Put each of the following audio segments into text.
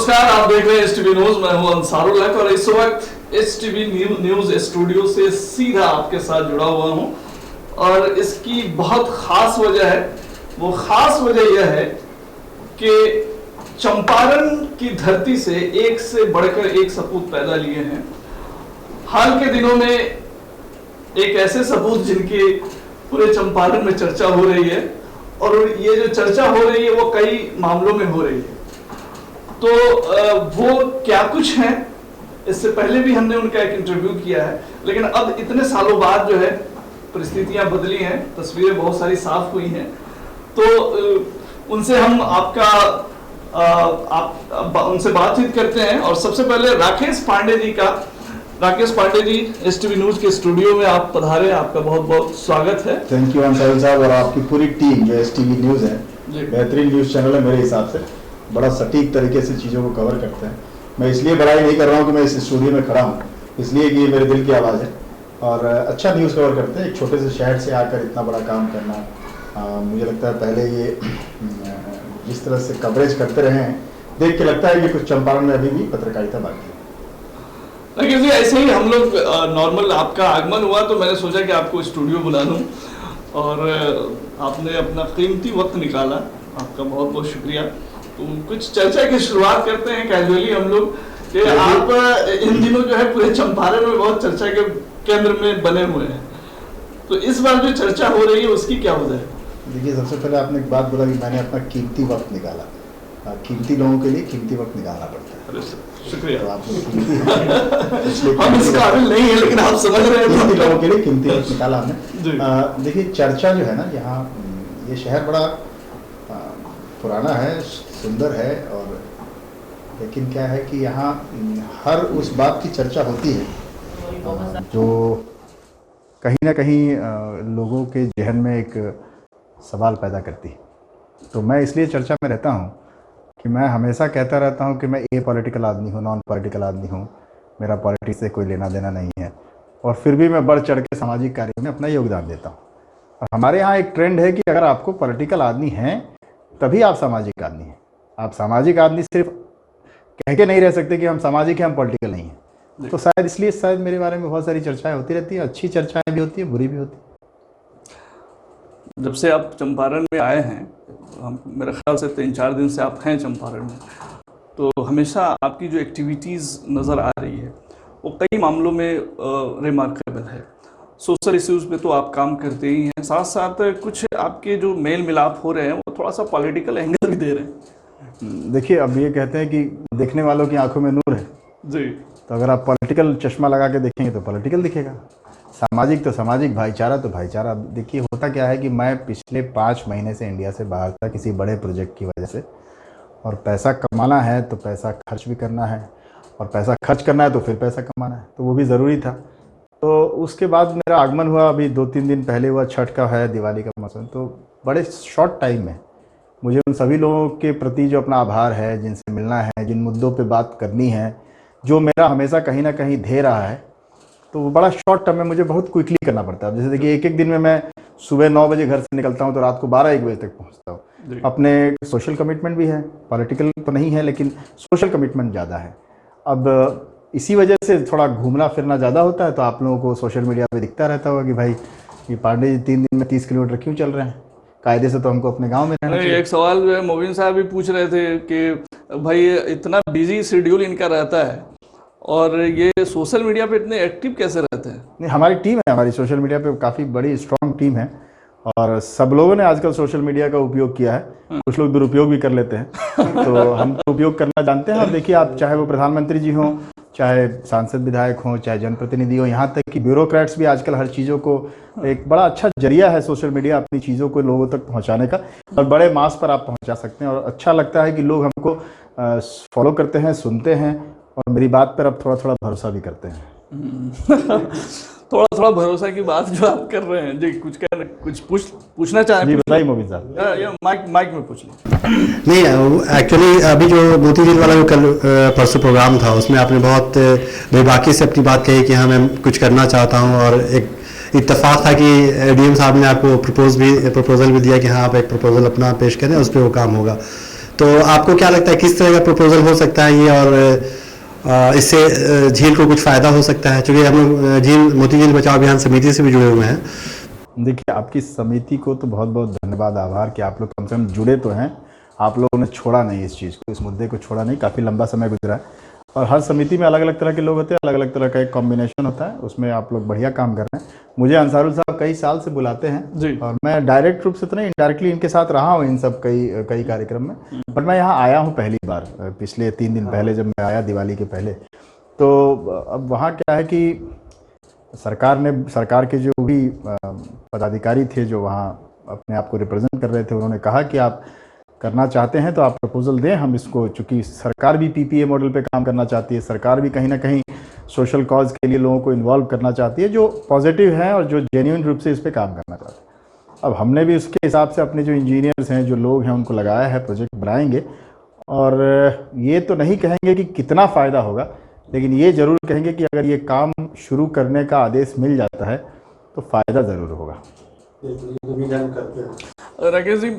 नमस्कार, आप देख रहे हैं एसटीवी न्यूज। मैं हूं अंसारुल हक और इस वक्त एसटीवी न्यूज स्टूडियो से सीधा आपके साथ जुड़ा हुआ हूं और इसकी बहुत खास वजह है। वो खास वजह यह है कि चंपारण की धरती से बढ़कर एक सपूत पैदा लिए हैं। हाल के दिनों में एक ऐसे सपूत जिनकी पूरे चंपारण में चर्चा हो रही है और ये जो चर्चा हो रही है वो कई मामलों में हो रही है। तो वो क्या कुछ है, इससे पहले भी हमने उनका एक इंटरव्यू किया है, लेकिन अब इतने सालों बाद जो है परिस्थितियां बदली हैं, तस्वीरें बहुत सारी साफ हुई हैं। तो उनसे हम उनसे बातचीत करते हैं और सबसे पहले राकेश पांडे जी एसटीवी न्यूज के स्टूडियो में आप पधारे, आपका बहुत बहुत स्वागत है। थैंक यू अंसारुल साहब और आपकी पूरी टीम जो एसटीवी न्यूज है, बेहतरीन न्यूज चैनल है मेरे हिसाब से, बड़ा सटीक तरीके से चीज़ों को कवर करते हैं। मैं इसलिए बड़ाई नहीं कर रहा हूँ कि मैं इस स्टूडियो में खड़ा हूँ, इसलिए कि ये मेरे दिल की आवाज़ है और अच्छा न्यूज़ कवर करते हैं। एक छोटे से शहर से आकर इतना बड़ा काम करना, मुझे लगता है पहले ये जिस तरह से कवरेज करते रहे हैं, देख के लगता है कि कुछ चंपारण में अभी भी पत्रकारिता बाकी है। लेकिन जी ऐसे ही हम लोग नॉर्मल आपका आगमन हुआ तो मैंने सोचा कि आपको स्टूडियो बुला लूँ और आपने अपना कीमती वक्त निकाला, आपका बहुत बहुत शुक्रिया। तो कुछ चर्चा की शुरुआत करते हैं कैजुअली हम लोग कि आप इन दिनों जो है पूरे चंपारण में बहुत चर्चा के केंद्र में बने हुए हैं, तो इस बार जो चर्चा हो रही है उसकी क्या वजह है? देखिए, सबसे पहले आपने एक बात बोला कि मैंने अपना कीमती वक्त निकाला। कीमती लोगों के लिए कीमती वक्त निकालना पड़ता है। शुक्रिया। तो आपने हम इस काबिल नहीं है, लेकिन आप समझ रहे हैं, कीमती लोगों के लिए कीमती वक्त निकाला हमने। देखिए, चर्चा जो है ना, यहाँ ये शहर बड़ा पुराना है, सुंदर है, और लेकिन क्या है कि यहाँ हर उस बात की चर्चा होती है जो कहीं ना कहीं लोगों के जहन में एक सवाल पैदा करती है। तो मैं इसलिए चर्चा में रहता हूँ कि मैं हमेशा कहता रहता हूँ कि मैं ए पॉलिटिकल आदमी हूँ, नॉन पॉलिटिकल आदमी हूँ, मेरा पॉलिटिक्स से कोई लेना देना नहीं है, और फिर भी मैं बढ़ चढ़ के सामाजिक कार्यों में अपना योगदान देता हूँ। और हमारे यहाँ एक ट्रेंड है कि अगर आपको पॉलिटिकल आदमी हैं तभी आप सामाजिक आदमी हैं। आप सामाजिक आदमी सिर्फ कह के नहीं रह सकते कि हम सामाजिक हैं, हम पॉलिटिकल नहीं हैं। तो शायद मेरे बारे में बहुत सारी चर्चाएं होती रहती हैं, अच्छी चर्चाएं भी होती हैं, बुरी भी होती हैं। जब से आप चंपारण में आए हैं, हम मेरे ख्याल से 3-4 दिन से आप हैं चंपारण में, तो हमेशा आपकी जो एक्टिविटीज़ नज़र आ रही है वो कई मामलों में रिमार्केबल है। सोशल इश्यूज़ पे तो आप काम करते ही हैं, साथ साथ कुछ आपके जो मेल मिलाप हो रहे हैं वो थोड़ा सा पॉलिटिकल एंगल भी दे रहे हैं। देखिए, अब ये कहते हैं कि देखने वालों की आंखों में नूर है जी, तो अगर आप पॉलिटिकल चश्मा लगा के देखेंगे तो पॉलिटिकल दिखेगा, सामाजिक तो सामाजिक, भाईचारा तो भाईचारा। देखिए, होता क्या है कि मैं पिछले 5 महीने से इंडिया से बाहर था किसी बड़े प्रोजेक्ट की वजह से, और पैसा कमाना है तो पैसा खर्च भी करना है, और पैसा खर्च करना है तो फिर पैसा कमाना है, तो वो भी ज़रूरी था। तो उसके बाद मेरा आगमन हुआ, अभी 2-3 दिन पहले हुआ, छठ का है, दिवाली का मौसम, तो बड़े शॉर्ट टाइम में मुझे उन सभी लोगों के प्रति जो अपना आभार है, जिनसे मिलना है, जिन मुद्दों पे बात करनी है, जो मेरा हमेशा कहीं ना कहीं धे रहा है, तो वो बड़ा शॉर्ट टर्म में मुझे बहुत क्विकली करना पड़ता है। जैसे देखिए, एक दिन में मैं सुबह 9 बजे घर से निकलता हूँ तो रात को 12-1 बजे तक पहुँचता हूँ। अपने सोशल कमिटमेंट भी है, पॉलिटिकल तो नहीं है लेकिन सोशल कमिटमेंट ज़्यादा है। अब इसी वजह से थोड़ा घूमना फिरना ज़्यादा होता है, तो आप लोगों को सोशल मीडिया पे दिखता रहता होगा कि भाई ये पांडे जी 3 दिन में 30 किलोमीटर क्यों चल रहे हैं, कायदे से तो हमको अपने गांव में रहना चाहिए। एक सवाल जो है मोबिन साहब भी पूछ रहे थे कि भाई इतना बिजी शेड्यूल इनका रहता है और ये सोशल मीडिया पे इतने एक्टिव कैसे रहते हैं? नहीं, हमारी टीम है, हमारी सोशल मीडिया पे काफ़ी बड़ी स्ट्रॉन्ग टीम है और सब लोगों ने आजकल सोशल मीडिया का उपयोग किया है। कुछ लोग दुरुपयोग भी कर लेते हैं, तो हम तो उपयोग करना जानते हैं। अब देखिए, आप चाहे वो प्रधानमंत्री जी हों, चाहे सांसद विधायक हों, चाहे जनप्रतिनिधि हो, यहाँ तक कि ब्यूरोक्रेट्स भी आजकल हर चीज़ों को एक बड़ा अच्छा जरिया है सोशल मीडिया अपनी चीज़ों को लोगों तक पहुँचाने का, और बड़े मास पर आप पहुँचा सकते हैं। और अच्छा लगता है कि लोग हमको फॉलो करते हैं, सुनते हैं, और मेरी बात पर अब थोड़ा थोड़ा भरोसा भी करते हैं। थोड़ा भरोसा की बात जो आप कर रहे हैं जी, कुछ पूछना चाहें? जी बताइए मोबिन साहब। माइक में पूछ लो। नहीं, एक्चुअली अभी जो मोती झील वाला जो कल परसों प्रोग्राम था उसमें आपने बहुत बेबाकी से अपनी बात कही कि हाँ मैं कुछ करना चाहता हूँ, और एक इत्तेफाक था कि डीएम साहब ने आपको प्रपोजल भी दिया कि हाँ आप एक प्रपोजल अपना पेश करें, उस पर वो काम होगा। तो आपको क्या लगता है किस तरह का प्रपोजल हो सकता है ये, और इससे झील को कुछ फ़ायदा हो सकता है? क्योंकि हम लोग झील मोती झील बचाओ अभियान समिति से भी जुड़े हुए हैं। देखिए, आपकी समिति को तो बहुत बहुत धन्यवाद, आभार कि आप लोग कम से कम जुड़े तो हैं। आप लोगों ने छोड़ा नहीं इस चीज़ को, इस मुद्दे को छोड़ा नहीं, काफ़ी लंबा समय गुजरा है। और हर समिति में अलग अलग तरह के लोग होते हैं, अलग अलग तरह का एक कॉम्बिनेशन होता है, उसमें आप लोग बढ़िया काम कर रहे हैं। मुझे अंसारुल साहब कई साल से बुलाते हैं जी। और मैं डायरेक्ट रूप से तो नहीं, इनडायरेक्टली इनके साथ रहा हूँ इन सब कई कार्यक्रम में, पर मैं यहाँ आया हूँ पहली बार, पिछले 3 दिन पहले जब मैं आया दिवाली के पहले। तो अब वहाँ क्या है कि सरकार के जो भी पदाधिकारी थे जो वहाँ अपने आप को रिप्रेजेंट कर रहे थे, उन्होंने कहा कि आप करना चाहते हैं तो आप प्रपोजल दें, हम इसको, चूँकि सरकार भी पीपीए मॉडल पे काम करना चाहती है, सरकार भी कहीं ना कहीं सोशल कॉज के लिए लोगों को इन्वॉल्व करना चाहती है जो पॉजिटिव है और जो जेन्युइन रूप से इस पर काम करना चाहते हैं। अब हमने भी उसके हिसाब से अपने जो इंजीनियर्स हैं, जो लोग हैं, उनको लगाया है, प्रोजेक्ट बनाएंगे। और ये तो नहीं कहेंगे कि कितना फ़ायदा होगा, लेकिन ये ज़रूर कहेंगे कि अगर ये काम शुरू करने का आदेश मिल जाता है तो फ़ायदा ज़रूर होगा। राकेश जी,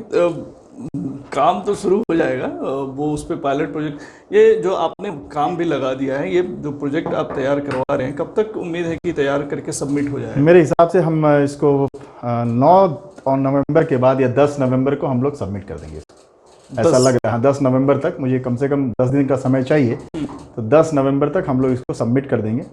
काम तो शुरू हो जाएगा, वो उस पर पायलट प्रोजेक्ट, ये जो आपने काम भी लगा दिया है, ये जो प्रोजेक्ट आप तैयार करवा रहे हैं, कब तक उम्मीद है कि तैयार करके सबमिट हो जाएगा? मेरे हिसाब से हम इसको 9 नवंबर के बाद या 10 नवंबर को हम लोग सबमिट कर देंगे। ऐसा लग रहा है 10 नवंबर तक, मुझे कम से कम 10 दिन का समय चाहिए, तो 10 नवंबर तक हम लोग इसको सबमिट कर देंगे।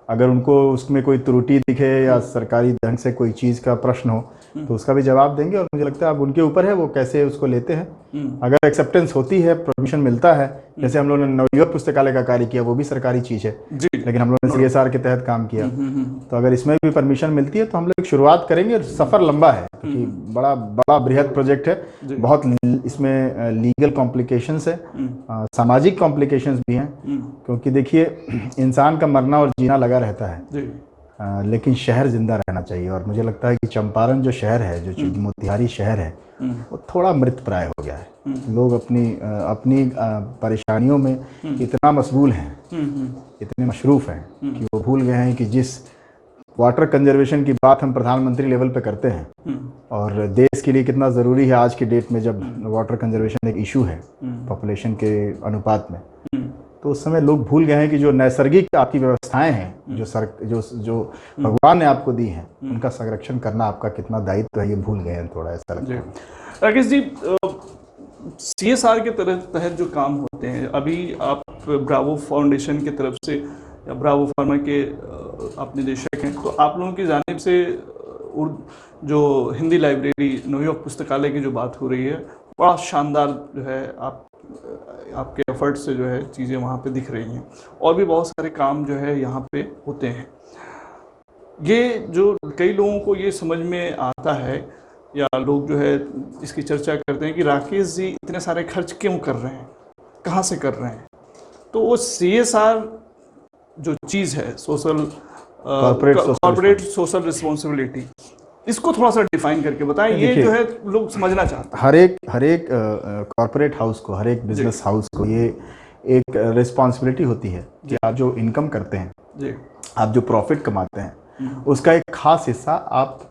अगर उनको उसमें कोई त्रुटि दिखे या सरकारी ढंग से कोई चीज़ का प्रश्न हो तो उसका भी जवाब देंगे, और मुझे लगता है अब उनके ऊपर है वो कैसे उसको लेते हैं। अगर एक्सेप्टेंस होती है, परमिशन मिलता है, जैसे हम लोगों ने नवयुवक पुस्तकालय का कार्य किया, वो भी सरकारी चीज़ है, लेकिन हम लोगों ने CSR के तहत काम किया, तो अगर इसमें भी परमिशन मिलती है तो हम लोग शुरुआत करेंगे। सफ़र लंबा है क्योंकि बड़ा बृहद प्रोजेक्ट है, बहुत इसमें लीगल कॉम्प्लिकेशंस है, सामाजिक कॉम्प्लिकेशंस भी हैं, क्योंकि देखिए इंसान का मरना और जीना लगा रहता है, लेकिन शहर जिंदा रहना चाहिए। और मुझे लगता है कि चंपारण जो शहर है, जो मोतिहारी शहर है, वो थोड़ा मृत प्राय हो गया है। लोग अपनी परेशानियों में इतना मशगूल हैं, इतने मशरूफ़ हैं कि वो भूल गए हैं कि जिस वाटर कंजर्वेशन की बात हम प्रधानमंत्री लेवल पे करते हैं और देश के लिए कितना ज़रूरी है आज की डेट में, जब वाटर कंजर्वेशन एक इशू है पॉपुलेशन के अनुपात में, तो उस समय लोग भूल गए हैं कि जो नैसर्गिक आपकी व्यवस्थाएं हैं, जो भगवान ने आपको दी हैं, उनका संरक्षण करना आपका कितना दायित्व है, ये भूल गए हैं थोड़ा, ऐसा लगता है। राकेश जी, CSR के तहत जो काम होते हैं, अभी आप ब्रावो फाउंडेशन की तरफ से या ब्रावो फार्मा के आप निदेशक हैं, तो आप लोगों की जानिब से जो हिंदी लाइब्रेरी नवयुवक पुस्तकालय की जो बात हो रही है, बड़ा शानदार जो है आपके एफर्ट से जो है चीज़ें वहाँ पे दिख रही हैं, और भी बहुत सारे काम जो है यहाँ पे होते हैं। ये जो कई लोगों को ये समझ में आता है या लोग जो है इसकी चर्चा करते हैं कि राकेश जी इतने सारे खर्च क्यों कर रहे हैं, कहाँ से कर रहे हैं, तो वो CSR जो चीज़ है, कॉर्पोरेट सोशल रिस्पॉन्सिबिलिटी, इसको थोड़ा सा डिफाइन करके बताएं, ये जो है लोग समझना चाहते हैं। हर एक कॉर्पोरेट हाउस को, हर एक बिजनेस हाउस को ये एक रिस्पॉन्सिबिलिटी होती है कि आप जो इनकम करते हैं, आप जो प्रॉफिट कमाते हैं, उसका एक खास हिस्सा आप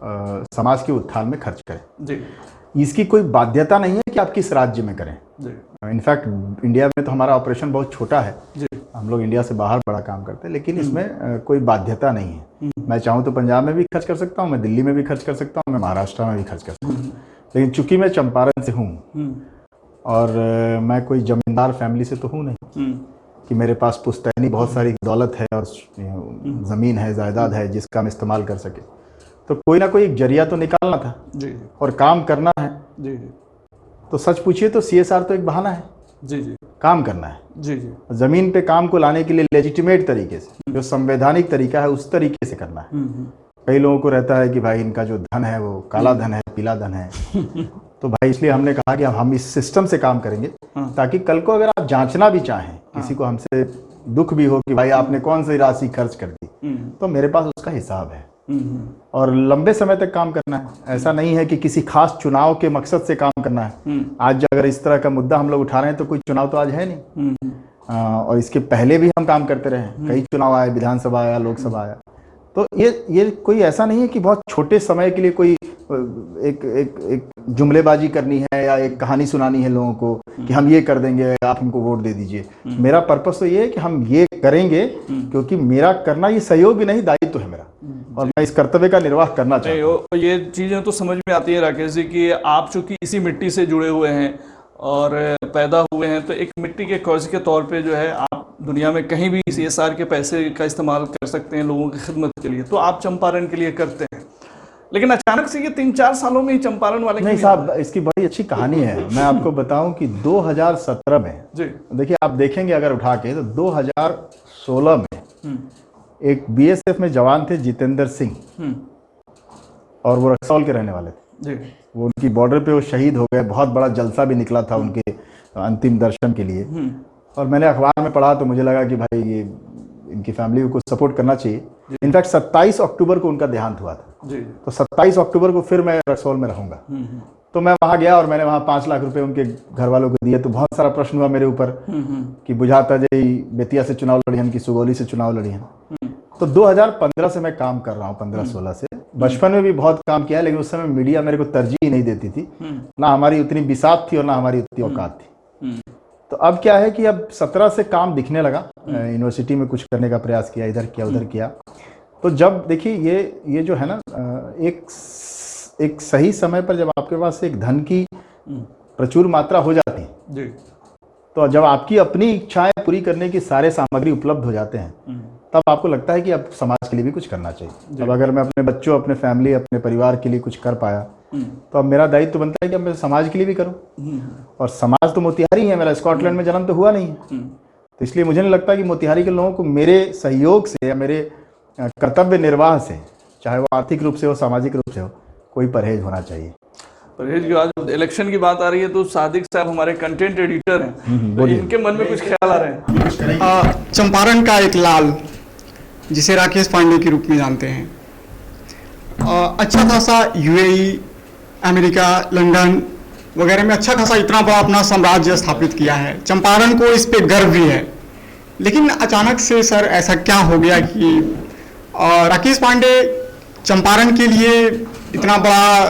समाज के उत्थान में खर्च करें। इसकी कोई बाध्यता नहीं है कि आप किस राज्य में करें। इनफैक्ट इंडिया में तो हमारा ऑपरेशन बहुत छोटा है, हम लोग इंडिया से बाहर बड़ा काम करते हैं, लेकिन इसमें कोई बाध्यता नहीं है। मैं चाहूँ तो पंजाब में भी खर्च कर सकता हूँ, मैं दिल्ली में भी खर्च कर सकता हूँ, मैं महाराष्ट्र में भी खर्च कर सकता हूँ, लेकिन चूंकि मैं चंपारण से हूँ और मैं कोई जमींदार फैमिली से तो हूँ नहीं कि मेरे पास पुश्तैनी बहुत सारी दौलत है और ज़मीन है, जायदाद है जिसका हम इस्तेमाल कर सके, तो कोई ना कोई एक जरिया तो निकालना था और काम करना है। तो सच पूछिए तो CSR तो एक बहाना है, काम करना है। ज़मीन पे काम को लाने के लिए लेजिटिमेट तरीके से, जो संवैधानिक तरीका है उस तरीके से करना है। कई लोगों को रहता है कि भाई इनका जो धन है वो काला धन है, पीला धन है, तो भाई इसलिए हमने कहा कि हम इस सिस्टम से काम करेंगे ताकि कल को अगर आप जांचना भी चाहें, किसी को हमसे दुख भी हो कि भाई आपने कौन सी राशि खर्च कर दी, तो मेरे पास उसका हिसाब है। और लंबे समय तक काम करना है, ऐसा नहीं है कि किसी खास चुनाव के मकसद से काम करना है। आज अगर इस तरह का मुद्दा हम लोग उठा रहे हैं तो कोई चुनाव तो आज है नहीं, और इसके पहले भी हम काम करते रहे, कई चुनाव आए, विधानसभा आया, लोकसभा आया, तो ये कोई ऐसा नहीं है कि बहुत छोटे समय के लिए कोई एक जुमलेबाजी करनी है या एक कहानी सुनानी है लोगों को कि हम ये कर देंगे, आप हमको वोट दे दीजिए। मेरा पर्पस तो ये है कि हम ये करेंगे क्योंकि मेरा करना ये सहयोग भी नहीं, दायित्व है मेरा, और मैं इस कर्तव्य का निर्वाह करना चाहता हूँ। ये चीज़ें तो समझ में आती है राकेश जी कि आप चूंकि इसी मिट्टी से जुड़े हुए हैं और पैदा हुए हैं, तो एक मिट्टी के कर्ज के तौर पे जो है आप दुनिया में कहीं भी CSR के पैसे का इस्तेमाल कर सकते हैं लोगों की खिदमत के लिए, तो आप चंपारण के लिए करते हैं। लेकिन अचानक से ये 3-4 सालों में ही चंपारण वाले नहीं साहब, इसकी बड़ी अच्छी कहानी है। मैं आपको बताऊं कि 2017 में जी, देखिए आप देखेंगे अगर उठा के, तो 2016 में एक BSF में जवान थे जितेंद्र सिंह, और वो रक्सौल के रहने वाले थे जी। वो उनकी बॉर्डर पे वो शहीद हो गए, बहुत बड़ा जलसा भी निकला था उनके अंतिम दर्शन के लिए। और मैंने अखबार में पढ़ा तो मुझे लगा कि भाई ये इनकी फैमिली को सपोर्ट करना चाहिए। इनफैक्ट 27 अक्टूबर को उनका देहांत हुआ था जी। तो 27 अक्टूबर को फिर मैं रक्सौल में रहूंगा। तो मैं वहां गया और मैंने वहां 5 लाख रुपए उनके घर वालों को दिए। तो बहुत सारा प्रश्न हुआ मेरे ऊपर कि बुझाता जी बेतिया से चुनाव लड़ी हन कि सुगौली से चुनाव लड़ी हन। तो 2015 से मैं काम कर रहा हूँ, 15-16 से। बचपन में भी बहुत काम किया, लेकिन उस समय मीडिया मेरे को तरजीह नहीं देती थी, ना हमारी उतनी बिसात थी और ना हमारी उतनी औकात थी। तो अब क्या है कि अब 17 से काम दिखने लगा। यूनिवर्सिटी में कुछ करने का प्रयास किया, इधर किया उधर किया। तो जब देखिए ये जो है ना, एक सही समय पर जब आपके पास एक धन की प्रचुर मात्रा हो जाती है जी, तो जब आपकी अपनी इच्छाएं पूरी करने की सारे सामग्री उपलब्ध हो जाते हैं, तब आपको लगता है कि अब समाज के लिए भी कुछ करना चाहिए। अब अगर मैं अपने बच्चों, अपने फैमिली, अपने परिवार के लिए कुछ कर पाया, तो अब मेरा दायित्व बनता है कि अब मैं समाज के लिए भी करूं। और समाज तो मोतिहारी है, मेरा स्कॉटलैंड में जन्म तो हुआ नहीं है। तो इसलिए मुझे नहीं लगता कि मोतिहारी के लोगों को मेरे सहयोग से या मेरे कर्तव्य निर्वाह से, चाहे वो आर्थिक रूप से हो, सामाजिक रूप से हो, कोई परहेज होना चाहिए। परहेज की आज इलेक्शन की बात आ रही है, तो सादिक साहब हमारे कंटेंट एडिटर हैं, तो इनके मन में कुछ ख्याल आ रहे हैं? चंपारण का एक लाल, जिसे राकेश पांडे के रूप में जानते हैं, अच्छा खासा UAE, अमेरिका, लंदन वगैरह में अच्छा खासा इतना बड़ा अपना साम्राज्य स्थापित किया है। चंपारण को इस पे गर्व भी है। लेकिन अचानक से सर ऐसा क्या हो गया कि राकेश पांडे चंपारण के लिए इतना बड़ा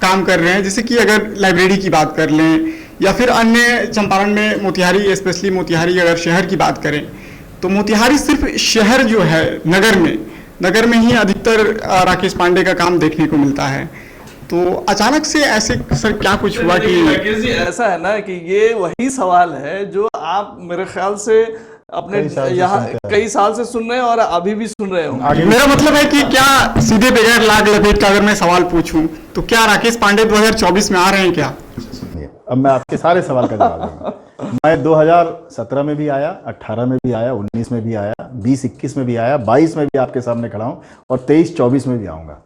काम कर रहे हैं? जैसे कि अगर लाइब्रेरी की बात कर लें या फिर अन्य चंपारण में मोतिहारी, स्पेशली मोतिहारी अगर शहर की बात करें, तो मोतिहारी सिर्फ शहर जो है, नगर में ही अधिकतर राकेश पांडे का काम देखने को मिलता है। तो अचानक से ऐसे सर क्या कुछ हुआ कि? राकेश जी, ऐसा है ना कि ये वही सवाल है जो आप मेरे ख्याल से अपने यहाँ कई साल से सुन रहे हैं और अभी भी सुन रहे हो। मेरा मतलब है कि क्या सीधे बगैर लाग लपेट का अगर मैं सवाल पूछूं, तो क्या राकेश पांडे 2024 में आ रहे हैं क्या? अब मैं आपके सारे सवाल का जवाब दूंगा। मैं 2017 में भी आया, 18 में भी आया, 19 में भी आया, 20-21 में भी आया, 22 में भी आपके सामने खड़ा हूँ और 23-24 में भी आऊँगा।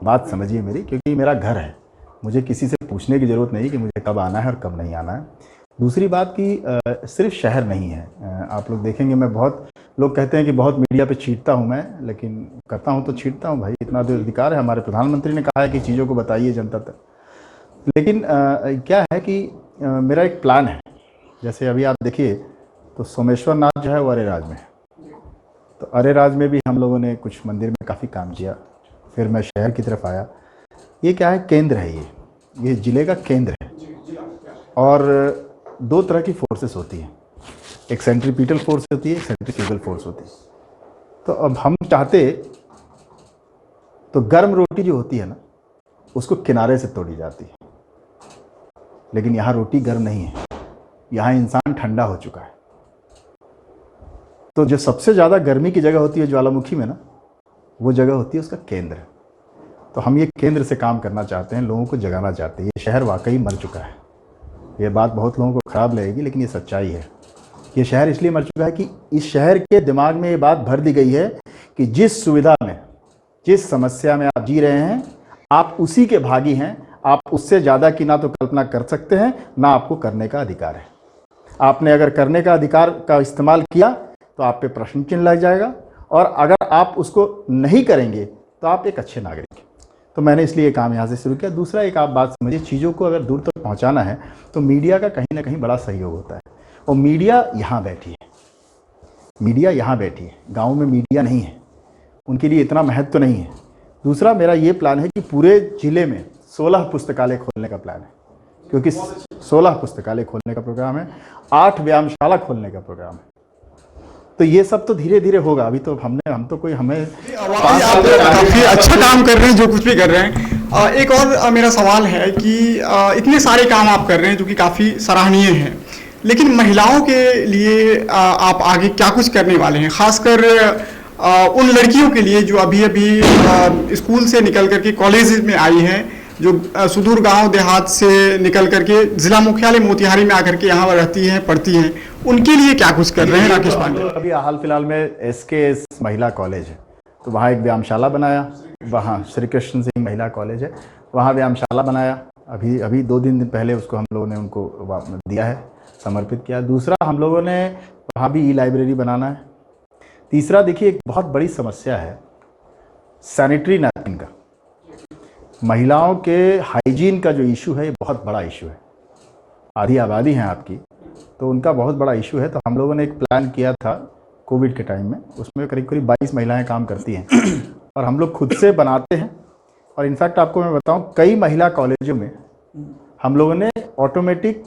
बात समझिए मेरी, क्योंकि मेरा घर है, मुझे किसी से पूछने की ज़रूरत नहीं कि मुझे कब आना है और कब नहीं आना है। दूसरी बात कि सिर्फ शहर नहीं है। आप लोग देखेंगे, मैं बहुत लोग कहते हैं कि बहुत मीडिया पे छींटता हूँ मैं, लेकिन करता हूँ तो छींटता हूँ भाई, इतना तो अधिकार है। हमारे प्रधानमंत्री ने कहा है कि चीज़ों को बताइए जनता तक। लेकिन क्या है कि मेरा एक प्लान है। जैसे अभी आप देखिए तो सोमेश्वर नाथ जो है वो अरेराज में है, तो अरेराज में भी हम लोगों ने कुछ मंदिर में काफ़ी काम किया। फिर मैं शहर की तरफ आया। ये क्या है, केंद्र है, ये ज़िले का केंद्र है। और 2 तरह की फोर्सेस होती हैं, एक सेंट्रीपिटल फोर्स होती है, एक सेंट्रीफ्यूगल फोर्स होती है। तो अब हम चाहते तो गर्म रोटी जो होती है ना, उसको किनारे से तोड़ी जाती है, लेकिन यहाँ रोटी गर्म नहीं है, यहाँ इंसान ठंडा हो चुका है। तो जो सबसे ज़्यादा गर्मी की जगह होती है ज्वालामुखी में ना, वो जगह होती है उसका केंद्र। तो हम ये केंद्र से काम करना चाहते हैं, लोगों को जगाना चाहते हैं। ये शहर वाकई मर चुका है। ये बात बहुत लोगों को ख़राब लगेगी, लेकिन ये सच्चाई है। ये शहर इसलिए मर चुका है कि इस शहर के दिमाग में ये बात भर दी गई है कि जिस सुविधा में, जिस समस्या में आप जी रहे हैं, आप उसी के भागी हैं। आप उससे ज़्यादा की ना तो कल्पना कर सकते हैं, ना आपको करने का अधिकार है। आपने अगर करने का अधिकार का इस्तेमाल किया तो आप पे प्रश्न चिन्ह लग जाएगा, और अगर आप उसको नहीं करेंगे तो आप एक अच्छे नागरिक हैं। तो मैंने इसलिए ये काम यहाँ से शुरू किया। दूसरा, एक आप बात समझिए, चीज़ों को अगर दूर तक पहुँचाना है तो मीडिया का कहीं ना कहीं बड़ा सहयोग होता है। और मीडिया यहाँ बैठी है, मीडिया यहाँ बैठी है, गाँव में मीडिया नहीं है, उनके लिए इतना महत्व नहीं है। दूसरा मेरा ये प्लान है कि पूरे जिले में 16 पुस्तकालय खोलने का प्लान है, क्योंकि 16 पुस्तकालय खोलने का प्रोग्राम है, 8 व्यायामशाला खोलने का प्रोग्राम है। तो ये सब तो धीरे धीरे होगा, अभी तो हम तो कोई हमें आप काफी अच्छा काम कर रहे हैं जो कुछ भी कर रहे हैं। एक और मेरा सवाल है कि इतने सारे काम आप कर रहे हैं जो कि काफी सराहनीय हैं, लेकिन महिलाओं के लिए आप आगे क्या कुछ करने वाले हैं, खासकर उन लड़कियों के लिए जो अभी अभी स्कूल से निकल करके कॉलेज में आई हैं, जो सुदूर गांव देहात से निकल करके जिला मुख्यालय मोतिहारी में आकर के यहाँ रहती हैं, पढ़ती हैं, उनके लिए क्या कुछ कर रहे हैं राकेश पांडे? अभी हाल फिलहाल में SKS महिला कॉलेज है, तो वहाँ एक व्यायामशाला बनाया, वहाँ श्री कृष्ण सिंह महिला कॉलेज है, वहाँ व्यायामशाला बनाया। अभी 2 दिन पहले उसको हम लोगों ने उनको दिया है, समर्पित किया। दूसरा, हम लोगों ने वहाँ भी लाइब्रेरी बनाना है। तीसरा, देखिए एक बहुत बड़ी समस्या है सैनिटरी नैपकिन का, महिलाओं के हाइजीन का जो इशू है, ये बहुत बड़ा इशू है। आधी आबादी है आपकी, तो उनका बहुत बड़ा इशू है। तो हम लोगों ने एक प्लान किया था कोविड के टाइम में, उसमें करीब 22 महिलाएं काम करती हैं और हम लोग खुद से बनाते हैं। और इनफैक्ट आपको मैं बताऊं, कई महिला कॉलेजों में हम लोगों ने automatic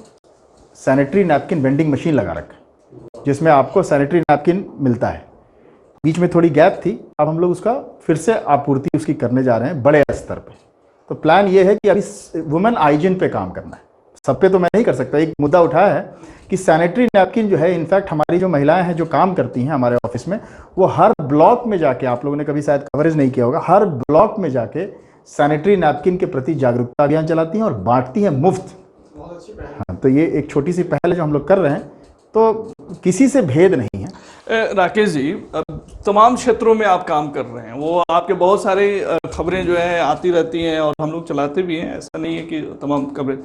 sanitary napkin vending machine लगा रखा है, जिसमें आपको सैनिटरी नैपकिन मिलता है। बीच में थोड़ी गैप थी, अब हम लोग उसका फिर से आपूर्ति उसकी करने जा रहे हैं बड़े स्तर पे। तो प्लान ये है कि अभी वुमेन हाइजीन पे काम करना है, सब पे तो मैं नहीं कर सकता। एक मुद्दा उठाया है कि सैनिटरी नैपकिन जो है, इनफैक्ट हमारी जो महिलाएं हैं जो काम करती हैं हमारे ऑफिस में, वो हर ब्लॉक में जाके, आप लोगों ने कभी शायद कवरेज नहीं किया होगा, हर ब्लॉक में जाके सैनिटरी नैपकिन के प्रति जागरूकता अभियान चलाती हैं और बांटती हैं मुफ्त। हाँ, तो ये एक छोटी सी पहल जो हम लोग कर रहे हैं, तो किसी से भेद नहीं है। राकेश जी, तमाम क्षेत्रों में आप काम कर रहे हैं, वो आपके बहुत सारे खबरें जो है आती रहती हैं और हम लोग चलाते भी हैं, ऐसा नहीं है कि तमाम खबरें,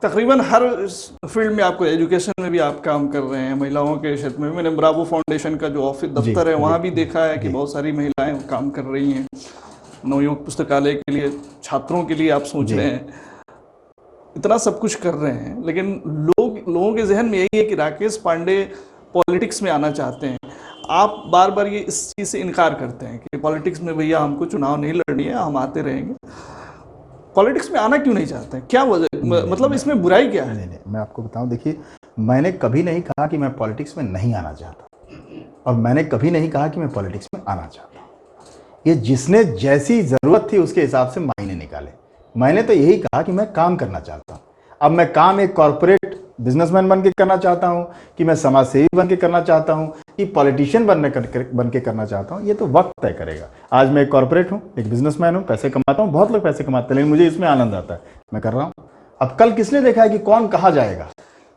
तकरीबन हर फील्ड में आपको, एजुकेशन में भी आप काम कर रहे हैं, महिलाओं के क्षेत्र में। मैंने ब्रावो फाउंडेशन का जो ऑफिस दफ्तर है वहाँ भी देखा है कि बहुत सारी महिलाएं काम कर रही हैं। नवयुग पुस्तकालय के लिए, छात्रों के लिए आप सोच रहे हैं, इतना सब कुछ कर रहे हैं, लेकिन लोगों के जहन में यही है कि राकेश पांडे पॉलिटिक्स में आना चाहते हैं। आप बार बार ये इस चीज़ से इनकार करते हैं कि पॉलिटिक्स में भैया हमको चुनाव नहीं लड़नी है, हम आते रहेंगे। पॉलिटिक्स में आना क्यों नहीं चाहते हैं, क्या वजह, मतलब इसमें बुराई क्या है? नहीं, मैं आपको बताऊं, देखिए मैंने कभी नहीं कहा कि मैं पॉलिटिक्स में नहीं आना चाहता, और मैंने कभी नहीं कहा कि मैं पॉलिटिक्स में आना चाहता। ये जिसने जैसी ज़रूरत थी उसके हिसाब से मायने निकाले। मैंने तो यही कहा कि मैं काम करना चाहता हूँ। अब मैं काम एक कॉरपोरेट बिजनेसमैन बन के करना चाहता हूँ, कि मैं समाज सेवी बन के करना चाहता हूँ, कि पॉलिटिशियन बन के करना चाहता हूँ, ये तो वक्त तय करेगा। आज मैं एक कॉरपोरेट हूँ, एक बिजनेसमैन हूँ, पैसे कमाता हूँ, बहुत लोग पैसे कमाते हैं, लेकिन मुझे इसमें आनंद आता है, मैं कर रहा हूँ। अब कल किसने देखा है कि कौन कहाँ जाएगा?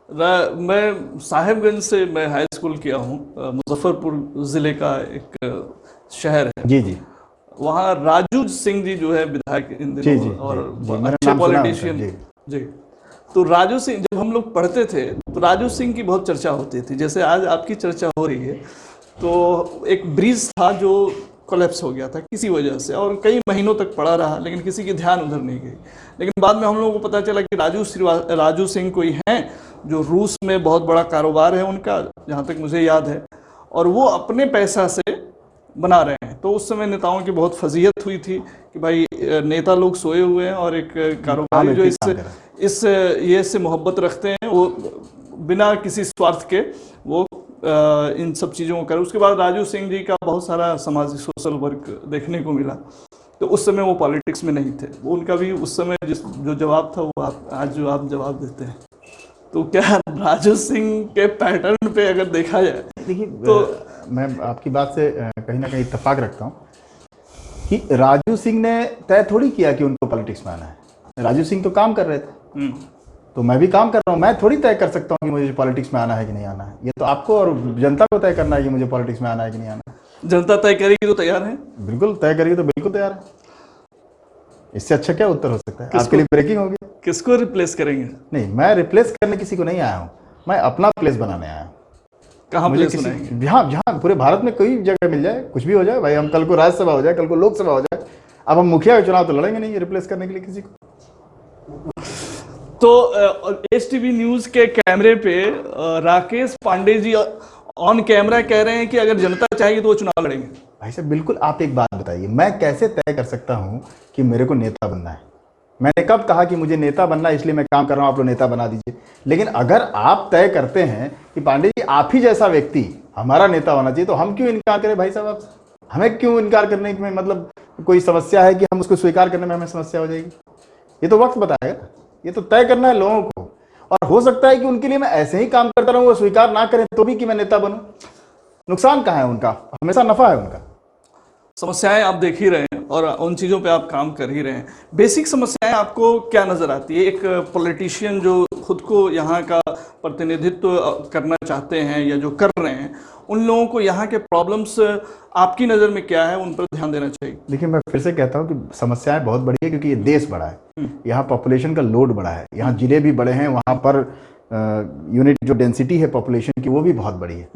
मैं साहिबगंज से मैं हाई स्कूल किया हूँ, मुजफ्फरपुर ज़िले का एक शहर है। जी जी। वहाँ राजू सिंह जी जो है विधायक इन दिनों, और अच्छे पॉलिटिशियन जी। तो राजू सिंह, जब हम लोग पढ़ते थे तो राजू सिंह की बहुत चर्चा होती थी, जैसे आज आपकी चर्चा हो रही है। तो एक ब्रिज था जो कोलैप्स हो गया था किसी वजह से, और कई महीनों तक पड़ा रहा, लेकिन किसी की ध्यान उधर नहीं गई। लेकिन बाद में हम लोगों को पता चला कि राजू सिंह कोई हैं जो रूस में बहुत बड़ा कारोबार है उनका, जहाँ तक मुझे याद है, और वो अपने पैसा से बना रहे हैं। तो उस समय नेताओं की बहुत फजीहत हुई थी कि भाई नेता लोग सोए हुए हैं और एक कारोबारी जो इससे मोहब्बत रखते हैं, वो बिना किसी स्वार्थ के वो इन सब चीज़ों को करे। उसके बाद राजू सिंह जी का बहुत सारा सामाजिक सोशल वर्क देखने को मिला। तो उस समय वो पॉलिटिक्स में नहीं थे, वो उनका भी उस समय जो जवाब था वो आज जो आप जवाब देते हैं। तो क्या राजू सिंह के पैटर्न पे अगर देखा जाए, देखिए तो मैं आपकी बात से कहीं ना कहीं इत्तेफाक रखता हूँ कि राजू सिंह ने तय थोड़ी किया कि उनको पॉलिटिक्स में आना है। राजू सिंह तो काम कर रहे थे, तो मैं भी काम कर रहा हूँ। मैं थोड़ी तय कर सकता हूँ कि मुझे पॉलिटिक्स में आना है कि नहीं आना है। ये तो आपको और जनता को तय करना है कि मुझे पॉलिटिक्स में आना है कि नहीं आना है। जनता तय करेगी तो तैयार है, बिल्कुल तय करेगी तो बिल्कुल तैयार है। इससे अच्छा क्या उत्तर हो सकता है? आपके लिए ब्रेकिंग होगी। किसको रिप्लेस करेंगे? नहीं, मैं रिप्लेस करने किसी को नहीं आया हूँ, मैं अपना प्लेस बनाने आया हूँ। कहाँ प्लेस बनाएंगे? जहाँ पूरे भारत में कोई जगह मिल जाए, कुछ भी हो जाए भाई। हम कल को राज्यसभा हो जाए, कल को लोकसभा हो जाए, अब हम मुखिया का चुनाव तो लड़ेंगे नहीं रिप्लेस करने के लिए किसी को। तो एसटीवी न्यूज के कैमरे पे राकेश पांडे जी ऑन कैमरा कह रहे हैं कि अगर जनता चाहेगी तो वो चुनाव लड़ेंगे। भाई साहब बिल्कुल, आप एक बात बताइए, मैं कैसे तय कर सकता हूँ कि मेरे को नेता बनना है? मैंने कब कहा कि मुझे नेता बनना है इसलिए मैं काम कर रहा हूँ, आप लोग नेता बना दीजिए? लेकिन अगर आप तय करते हैं कि पांडे जी आप ही जैसा व्यक्ति हमारा नेता होना चाहिए, तो हम क्यों इनकार करें भाई साहब आपसे? हमें क्यों इनकार करने में मतलब कोई समस्या है कि हम उसको स्वीकार करने में हमें समस्या हो जाएगी? ये तो वक्त बताएगा, ये तो तय करना है लोगों को। और हो सकता है कि उनके लिए मैं ऐसे ही काम करता रहूँ, वो स्वीकार ना करें तो भी कि मैं नेता बनूं। नुकसान कहाँ है उनका? हमेशा नफा है उनका। समस्याएं आप देख ही रहे हैं और उन चीज़ों पे आप काम कर ही रहे हैं। बेसिक समस्याएं आपको क्या नज़र आती है? एक पॉलिटिशियन जो खुद को यहाँ का प्रतिनिधित्व करना चाहते हैं या जो कर रहे हैं, उन लोगों को यहाँ के प्रॉब्लम्स आपकी नज़र में क्या है, उन पर ध्यान देना चाहिए? देखिए, मैं फिर से कहता हूँ कि समस्याएं बहुत बड़ी है, क्योंकि ये देश बड़ा है, यहाँ पॉपुलेशन का लोड बड़ा है, यहाँ जिले भी बड़े हैं, वहाँ पर यूनिट जो डेंसिटी है पॉपुलेशन की वो भी बहुत बड़ी है।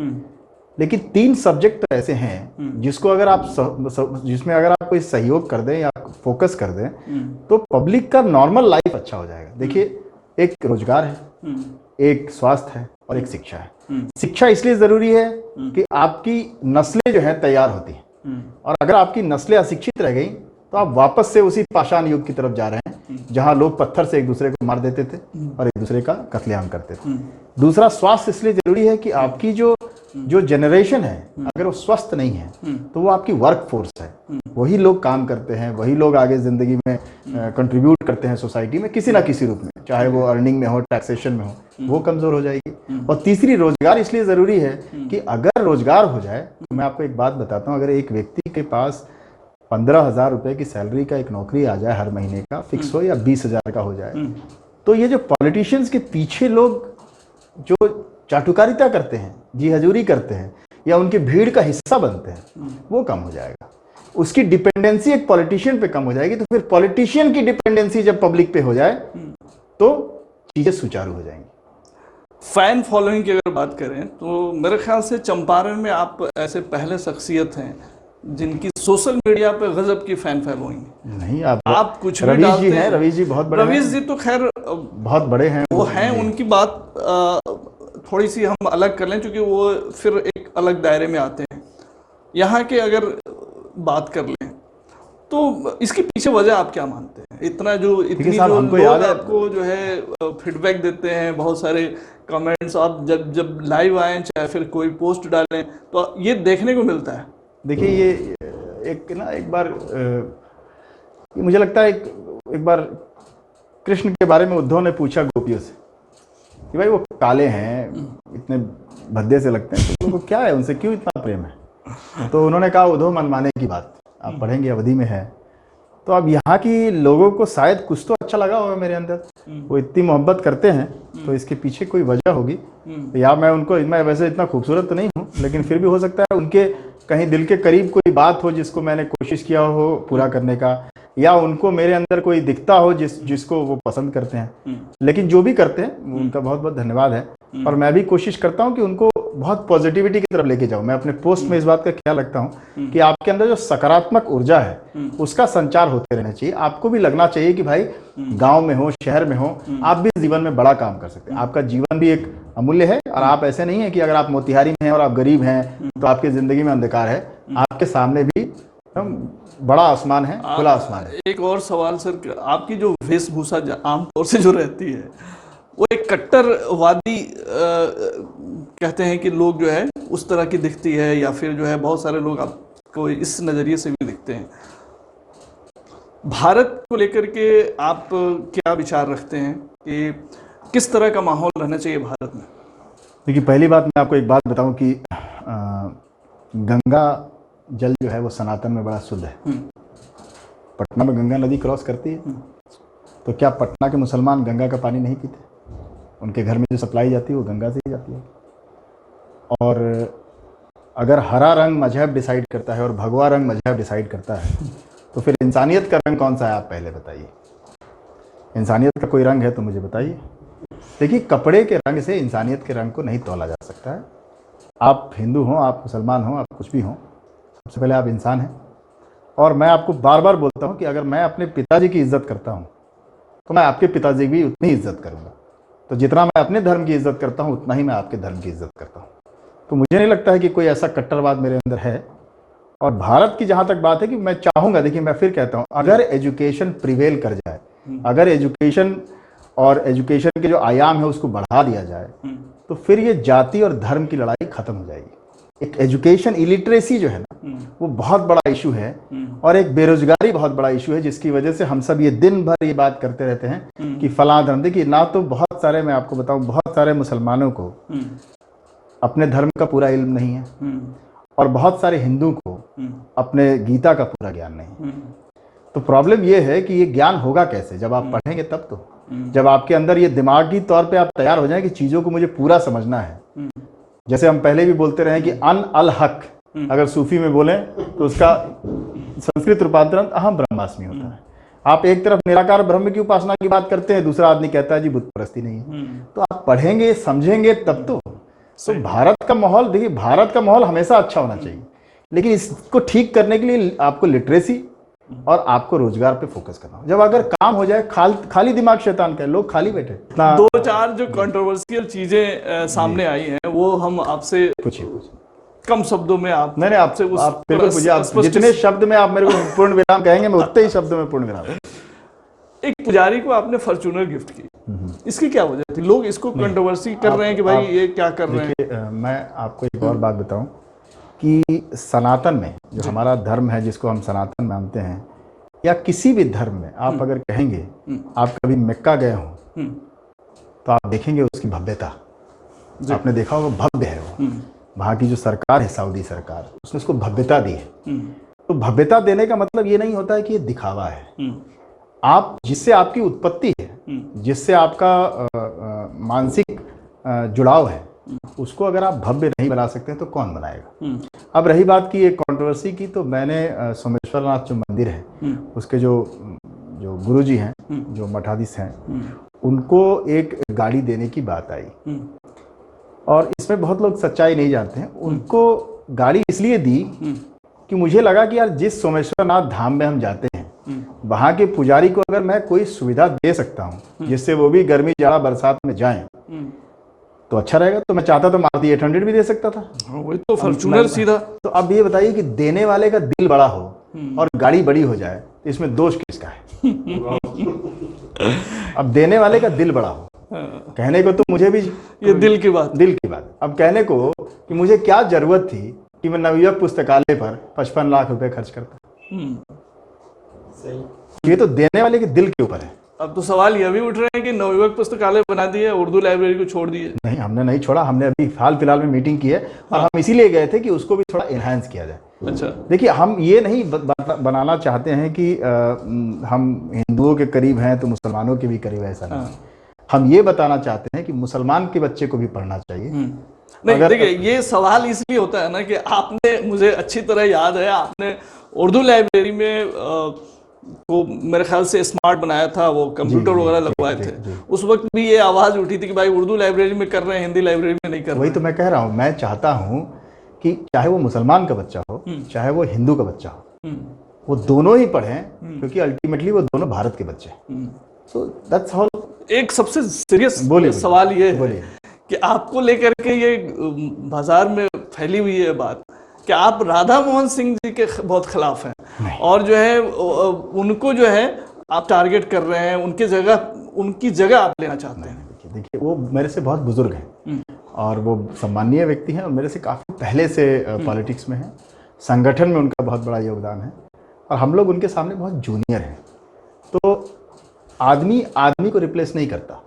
लेकिन 3 सब्जेक्ट तो ऐसे हैं जिसको अगर आप जिसमें अगर आप कोई सहयोग कर दें या फोकस कर दें तो पब्लिक का नॉर्मल लाइफ अच्छा हो जाएगा। देखिए, एक रोजगार है, एक स्वास्थ्य है और एक शिक्षा है। शिक्षा इसलिए जरूरी है कि आपकी नस्लें जो है तैयार होती हैं, और अगर आपकी नस्लें अशिक्षित रह गई तो आप वापस से उसी पाषाण युग की तरफ जा रहे हैं जहां लोग पत्थर से एक दूसरे को मार देते थे और एक दूसरे का कत्लेआम करते थे। दूसरा, स्वास्थ्य इसलिए जरूरी है कि आपकी जो जनरेशन है अगर वो स्वस्थ नहीं है तो वो आपकी वर्क फोर्स है, वही लोग काम करते हैं, वही लोग आगे जिंदगी में कंट्रीब्यूट करते हैं सोसाइटी में किसी ना किसी रूप में, चाहे वो अर्निंग में हो, टैक्सेशन में हो, वो कमजोर हो जाएगी। और तीसरी, रोजगार इसलिए जरूरी है कि अगर रोजगार हो जाए, तो मैं आपको एक बात बताता हूँ, अगर एक व्यक्ति के पास 15,000 रुपए की सैलरी का एक नौकरी आ जाए हर महीने का, फिक्स हो या 20,000 का हो जाए, तो ये जो पॉलिटिशियंस के पीछे लोग जो चाटुकारिता करते हैं, जी हजूरी करते हैं या उनकी भीड़ का हिस्सा बनते हैं, वो कम हो जाएगा। उसकी डिपेंडेंसी एक पॉलिटिशियन पे कम हो जाएगी। तो फिर पॉलिटिशियन की डिपेंडेंसी जब पब्लिक पे हो जाए तो चीजें सुचारू हो जाएंगी। फैन फॉलोइंग की अगर बात करें तो मेरे ख्याल से चंपारण में आप ऐसे पहले शख्सियत हैं जिनकी सोशल मीडिया पे गजब की फैन फॉलोइंग। नहीं, आप कुछ भी रवीश डालते जी हैं, रवीश जी बहुत बड़े, रवीश जी तो खैर बहुत बड़े हैं, वो हैं। उनकी बात थोड़ी सी हम अलग कर लें क्योंकि वो फिर एक अलग दायरे में आते हैं। यहाँ के अगर बात कर लें तो इसके पीछे वजह आप क्या मानते हैं? इतना जो इतनी जो लोग आपको जो है फीडबैक देते हैं, बहुत सारे कमेंट्स, आप जब लाइव आए चाहे फिर कोई पोस्ट डालें तो ये देखने को मिलता है। देखिए, ये एक बार मुझे लगता है एक बार कृष्ण के बारे में उद्धव ने पूछा गोपियों से कि भाई वो काले हैं, इतने भद्दे से लगते हैं, तो उनको क्या है, उनसे क्यों इतना प्रेम है? तो उन्होंने कहा, उद्धव मनमाने की बात आप पढ़ेंगे, अवधि में है। तो अब यहाँ की लोगों को शायद कुछ तो अच्छा लगा होगा मेरे अंदर, वो इतनी मोहब्बत करते हैं, तो इसके पीछे कोई वजह होगी। या मैं वैसे इतना खूबसूरत तो नहीं हूँ, लेकिन फिर भी हो सकता है उनके कहीं दिल के करीब कोई बात हो जिसको मैंने कोशिश किया हो पूरा करने का, या उनको मेरे अंदर कोई दिखता हो जिसको वो पसंद करते हैं। लेकिन जो भी करते हैं उनका बहुत बहुत धन्यवाद है, और मैं भी कोशिश करता हूं कि उनको बहुत पॉजिटिविटी की तरफ लेके जाऊं। मैं अपने पोस्ट में इस बात का ख्याल रखता हूं कि आपके अंदर जो सकारात्मक ऊर्जा है उसका संचार होते रहना चाहिए। आपको भी लगना चाहिए कि भाई गांव में हो, शहर में हो, आप भी जीवन में बड़ा काम कर सकते हैं। आपका जीवन भी एक अमूल्य है, और आप ऐसे नहीं है कि अगर आप मोतिहारी में हैं और आप गरीब हैं तो आपकी जिंदगी में अंधकार है। आपके सामने भी बड़ा आसमान है, खुला आसमान है। एक और सवाल सर, आपकी जो वेशभूषा आमतौर से जो रहती है वो एक कट्टरवादी कहते हैं कि लोग जो है उस तरह की दिखती है, या फिर जो है बहुत सारे लोग आपको इस नज़रिए से भी दिखते हैं। भारत को लेकर के आप क्या विचार रखते हैं कि किस तरह का माहौल रहना चाहिए भारत में? देखिए, पहली बात मैं आपको एक बात बताऊं कि गंगा जल जो है वो सनातन में बड़ा शुद्ध है। पटना में गंगा नदी क्रॉस करती है, तो क्या पटना के मुसलमान गंगा का पानी नहीं पीते? उनके घर में जो सप्लाई जाती है वो गंगा से ही जाती है। और अगर हरा रंग मजहब डिसाइड करता है और भगवा रंग मजहब डिसाइड करता है, तो फिर इंसानियत का रंग कौन सा है? आप पहले बताइए। इंसानियत का कोई रंग है तो मुझे बताइए। देखिए, कपड़े के रंग से इंसानियत के रंग को नहीं तौला जा सकता है। आप हिंदू हों, आप मुसलमान हों, आप कुछ भी हों, सबसे पहले आप इंसान हैं। और मैं आपको बार बार बोलता हूं कि अगर मैं अपने पिताजी की इज्जत करता हूं तो मैं आपके पिताजी की भी उतनी इज्जत करूंगा। तो जितना मैं अपने धर्म की इज्जत करता हूं उतना ही मैं आपके धर्म की इज्जत करता हूं। तो मुझे नहीं लगता है कि कोई ऐसा कट्टरवाद मेरे अंदर है। और भारत की जहाँ तक बात है कि मैं चाहूँगा, देखिए मैं फिर कहता हूँ, अगर एजुकेशन प्रिवेल कर जाए, अगर एजुकेशन और एजुकेशन के जो आयाम है उसको बढ़ा दिया जाए, तो फिर ये जाति और धर्म की लड़ाई खत्म हो जाएगी। एक एजुकेशन इलिटरेसी जो है ना, वो बहुत बड़ा इशू है, और एक बेरोजगारी बहुत बड़ा इशू है, जिसकी वजह से हम सब ये दिन भर ये बात करते रहते हैं कि फलां धर्म। देखिए ना, तो बहुत सारे, मैं आपको बताऊं, बहुत सारे मुसलमानों को अपने धर्म का पूरा इल्म नहीं है, और बहुत सारे हिंदू को अपने गीता का पूरा ज्ञान नहीं। तो प्रॉब्लम ये है कि ये ज्ञान होगा कैसे? जब आप पढ़ेंगे तब तो, जब आपके अंदर ये दिमागी तौर पे आप तैयार हो जाए कि चीज़ों को मुझे पूरा समझना है। जैसे हम पहले भी बोलते रहे कि अन अल हक, अगर सूफी में बोलें तो उसका संस्कृत रूपांतरण अहम ब्रह्मास्मि होता है। आप एक तरफ निराकार ब्रह्म की उपासना की बात करते हैं, दूसरा आदमी कहता है जी बुत परस्ती नहीं है। तो आप पढ़ेंगे समझेंगे तब तो। भारत का माहौल, देखिए भारत का माहौल हमेशा अच्छा होना चाहिए, लेकिन इसको ठीक करने के लिए आपको लिटरेसी और आपको रोजगार पे फोकस करना। जब अगर काम हो जाए, खाली दिमाग शैतान का है, लोग खाली बैठे। 2-4 जो कंट्रोवर्शियल चीजें सामने आई हैं वो हम आपसे पूछिए कम शब्दों में आप नहीं आपसे आप जितने शब्द में आप मेरे को पूर्ण विराम कहेंगे, मैं उतने ही शब्दों में पूर्ण विराम। एक पुजारी को आपने फॉर्च्यूनर गिफ्ट की, इसकी क्या वजह थी? लोग इसको कंट्रोवर्सी कर रहे हैं कि भाई ये क्या कर रहे हैं। मैं आपको एक और बात बताऊं कि सनातन में जो हमारा धर्म है, जिसको हम सनातन मानते हैं, या किसी भी धर्म में आप अगर कहेंगे, आप कभी मक्का गए हो तो आप देखेंगे उसकी भव्यता, आपने देखा होगा, भव्य है वो। वहाँ की जो सरकार है, सऊदी सरकार, उसने उसको भव्यता दी है। तो भव्यता देने का मतलब ये नहीं होता है कि ये दिखावा है। आप जिससे आपकी उत्पत्ति है, जिससे आपका मानसिक जुड़ाव है, उसको अगर आप भव्य नहीं बना सकते तो कौन बनाएगा। अब रही बात की एक कंट्रोवर्सी की, तो मैंने सोमेश्वरनाथ जो मंदिर है उसके जो गुरुजी हैं, जो मठाधीश हैं, उनको एक गाड़ी देने की बात आई, और इसमें बहुत लोग सच्चाई नहीं जानते हैं। उनको गाड़ी इसलिए दी कि मुझे लगा कि यार जिस सोमेश्वरनाथ धाम में हम जाते हैं, वहाँ के पुजारी को अगर मैं कोई सुविधा दे सकता हूँ जिससे वो भी गर्मी जाड़ा बरसात में जाएं, तो अच्छा रहेगा। तो मैं चाहता तो मारुति 800 भी दे सकता था, वही तो फॉर्च्यूनर सीधा। तो अब ये बताइए कि देने वाले का दिल बड़ा हो और गाड़ी बड़ी हो जाए, तो इसमें दोष किसका है? अब देने वाले का दिल बड़ा हो, कहने को तो मुझे भी ये दिल की बात। अब कहने को कि मुझे क्या जरूरत थी कि मैं नवयुवक पुस्तकालय पर 55 लाख रुपए खर्च करता। ये तो देने वाले के दिल के ऊपर है। अब तो सवाल ये भी उठ रहे हैं कि नवयुवक पुस्तकालय बना दिए, उर्दू लाइब्रेरी को छोड़ दिए। नहीं, हमने नहीं छोड़ा, हमने अभी हाल फिलहाल में मीटिंग की है, और हम इसीलिए गए थे कि उसको भी थोड़ा एनहांस किया जाए। अच्छा, देखिए हम ये नहीं बनाना चाहते हैं कि हम हिंदुओं के करीब हैं तो मुसलमानों के भी करीब, ऐसा नहीं। हम ये बताना चाहते हैं कि मुसलमान के बच्चे को भी पढ़ना चाहिए। नहीं, देखिए ये सवाल इसलिए होता है ना कि आपने, मुझे अच्छी तरह याद है, आपने उर्दू लाइब्रेरी में वो मेरे ख्याल से स्मार्ट बनाया था, वो कंप्यूटर वगैरह लगवाए थे। उस वक्त भी ये आवाज़ उठी थी कि भाई उर्दू लाइब्रेरी में कर रहे हैं, हिंदी लाइब्रेरी में नहीं कर रहे। वही तो मैं कह रहा हूँ, मैं चाहता हूँ कि चाहे वो मुसलमान का बच्चा हो, चाहे वो हिंदू का बच्चा हो, वो दोनों ही पढ़ें, क्योंकि अल्टीमेटली वो दोनों भारत के बच्चे हैं। So that's all. एक सबसे सीरियस सवाल ये है कि आपको लेकर के ये बाजार में फैली हुई है बात कि आप राधा मोहन सिंह जी के बहुत खिलाफ हैं, और जो है उनको जो है आप टारगेट कर रहे हैं, उनकी जगह आप लेना चाहते हैं। देखिए वो मेरे से बहुत बुजुर्ग हैं, और वो सम्मानीय व्यक्ति हैं, और मेरे से काफ़ी पहले से पॉलिटिक्स में हैं, संगठन में उनका बहुत बड़ा योगदान है, और हम लोग उनके सामने बहुत जूनियर हैं। तो आदमी को रिप्लेस नहीं करता,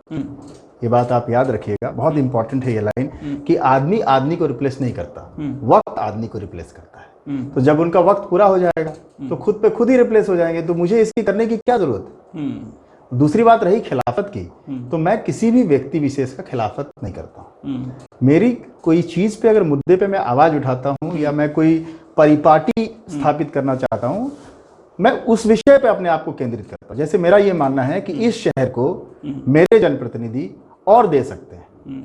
ये बात आप याद रखिएगा, बहुत इंपॉर्टेंट है ये लाइन, कि आदमी को रिप्लेस नहीं करता, वक्त आदमी को रिप्लेस करता है। तो जब उनका वक्त पूरा हो जाएगा तो खुद पे खुद ही रिप्लेस हो जाएंगे, तो मुझे इसकी करने की क्या जरूरत है। दूसरी बात रही खिलाफत की, तो मैं किसी भी व्यक्ति विशेष का खिलाफत नहीं करता। मेरी कोई चीज पे अगर मुद्दे पे मैं आवाज उठाता हूँ, या मैं कोई परिपाटी स्थापित करना चाहता हूँ, मैं उस विषय पे अपने आप को केंद्रित करता हूँ। जैसे मेरा ये मानना है कि इस शहर को मेरे जनप्रतिनिधि और दे सकते हैं,